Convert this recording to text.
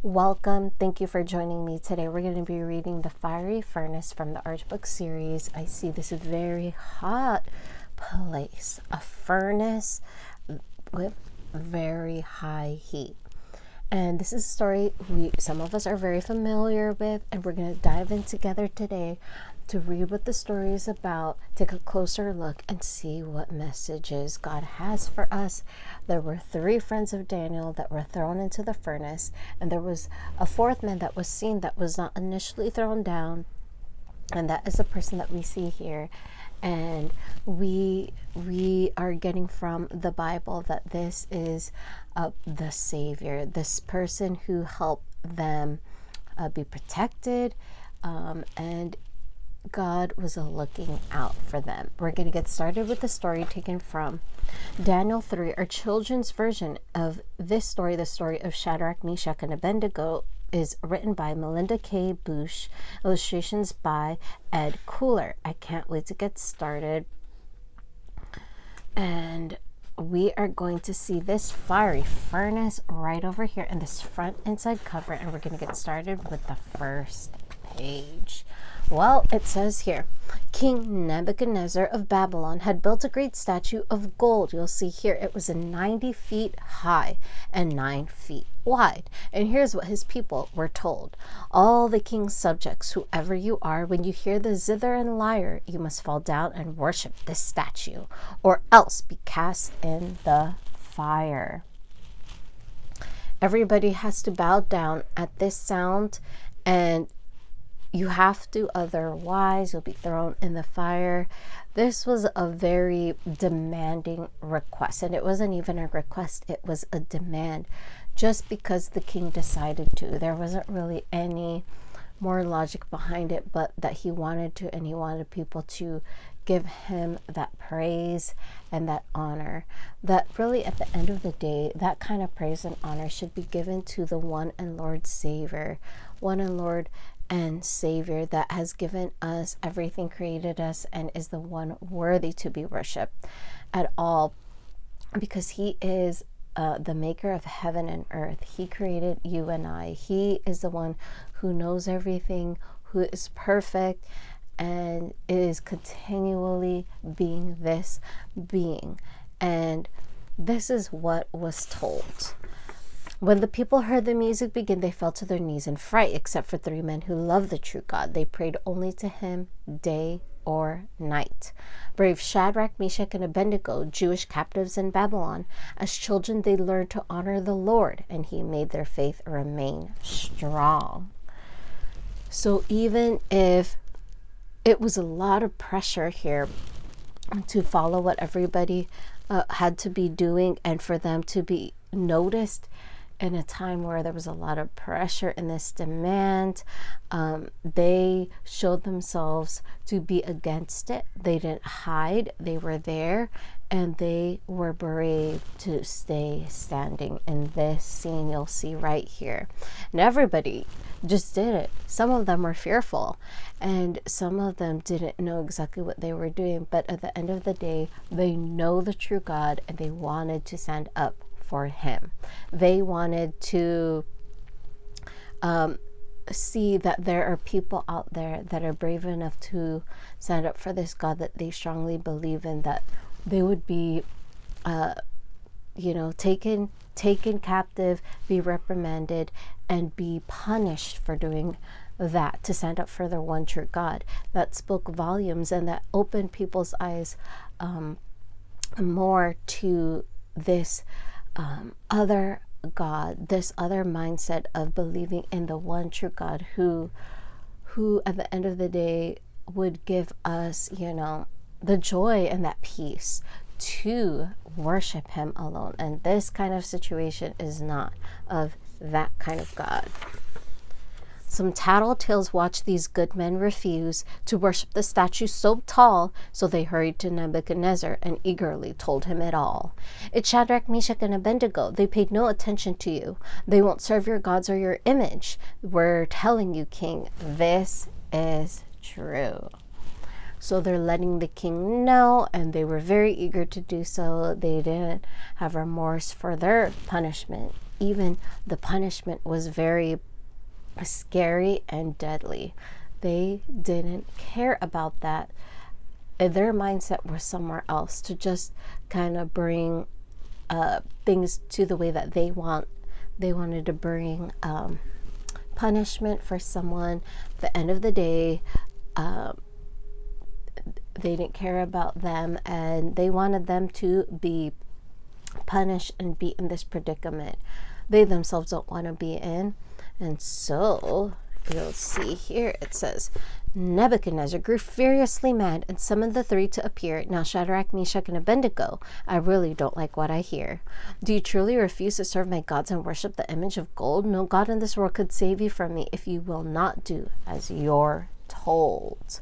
Welcome. Thank you for joining me today. We're going to be reading The Fiery Furnace from the Archbook series. I see this very hot place, a furnace with very high heat. And this is a story some of us are very familiar with, and we're going to dive in together today to read what the story is about, take a closer look, and see what messages God has for us. There were 3 friends of Daniel that were thrown into the furnace, and there was a 4th man that was seen that was not initially thrown down, and that is the person that we see here. And we are getting from the Bible that this is the Savior, this person who helped them be protected, and God was looking out for them. We're going to get started with the story taken from Daniel 3. Our children's version of this story, the story of Shadrach, Meshach, and Abednego, is written by Melinda K. Bush, illustrations by Ed Cooler. I can't wait to get started. And we are going to see this fiery furnace right over here in this front inside cover, and we're going to get started with the first page. Well, it says here, King Nebuchadnezzar of Babylon had built a great statue of gold. You'll see here it was 90 feet high and 9 feet wide. And here's what his people were told. All the king's subjects, whoever you are, when you hear the zither and lyre, you must fall down and worship this statue, or else be cast in the fire. Everybody has to bow down at this sound, and you have to, otherwise you'll be thrown in the fire. This was a very demanding request, and it wasn't even a request, it was a demand, just because the king decided to. There wasn't really any more logic behind it, but that he wanted to, and he wanted people to give him that praise and that honor. That really, at the end of the day, that kind of praise and honor should be given to the one and Lord Savior, one and Lord and Savior that has given us everything, created us, and is the one worthy to be worshipped at all, because he is the maker of heaven and earth. He created you and I. He is the one who knows everything, who is perfect, and is continually being this being. And this is what was told. When the people heard the music begin, they fell to their knees in fright, except for 3 men who loved the true God. They prayed only to him day or night. Brave Shadrach, Meshach, and Abednego, Jewish captives in Babylon, as children they learned to honor the Lord, and he made their faith remain strong. So even if it was a lot of pressure here to follow what everybody had to be doing, and for them to be noticed in a time where there was a lot of pressure in this demand, they showed themselves to be against it. They didn't hide. They were there, and they were brave to stay standing. In this scene you'll see right here, and everybody just did it. Some of them were fearful, and some of them didn't know exactly what they were doing, but at the end of the day, they know the true God, and they wanted to stand up for him. They wanted to see that there are people out there that are brave enough to stand up for this God that they strongly believe in, that they would be taken captive, be reprimanded, and be punished for doing that, to stand up for the one true God. That spoke volumes, and that opened people's eyes more to this other God, this other mindset of believing in the one true God who at the end of the day would give us, the joy and that peace to worship him alone. And this kind of situation is not of that kind of God. Some tattletales watched these good men refuse to worship the statue so tall, so they hurried to Nebuchadnezzar and eagerly told him it all. It's Shadrach, Meshach, and Abednego. They paid no attention to you. They won't serve your gods or your image. We're telling you, king, this is true. So they're letting the king know, and they were very eager to do so. They didn't have remorse for their punishment even the punishment was very scary and deadly. They didn't care about that. Their mindset was somewhere else, to just kind of bring things to the way that they want. They wanted to bring punishment for someone. At the end of the day, they didn't care about them, and they wanted them to be punished and be in this predicament they themselves don't want to be in. And so you'll see here, it says, Nebuchadnezzar grew furiously mad and summoned the three to appear. Now Shadrach, Meshach, and Abednego, I really don't like what I hear. Do you truly refuse to serve my gods and worship the image of gold? No god in this world could save you from me if you will not do as you're told.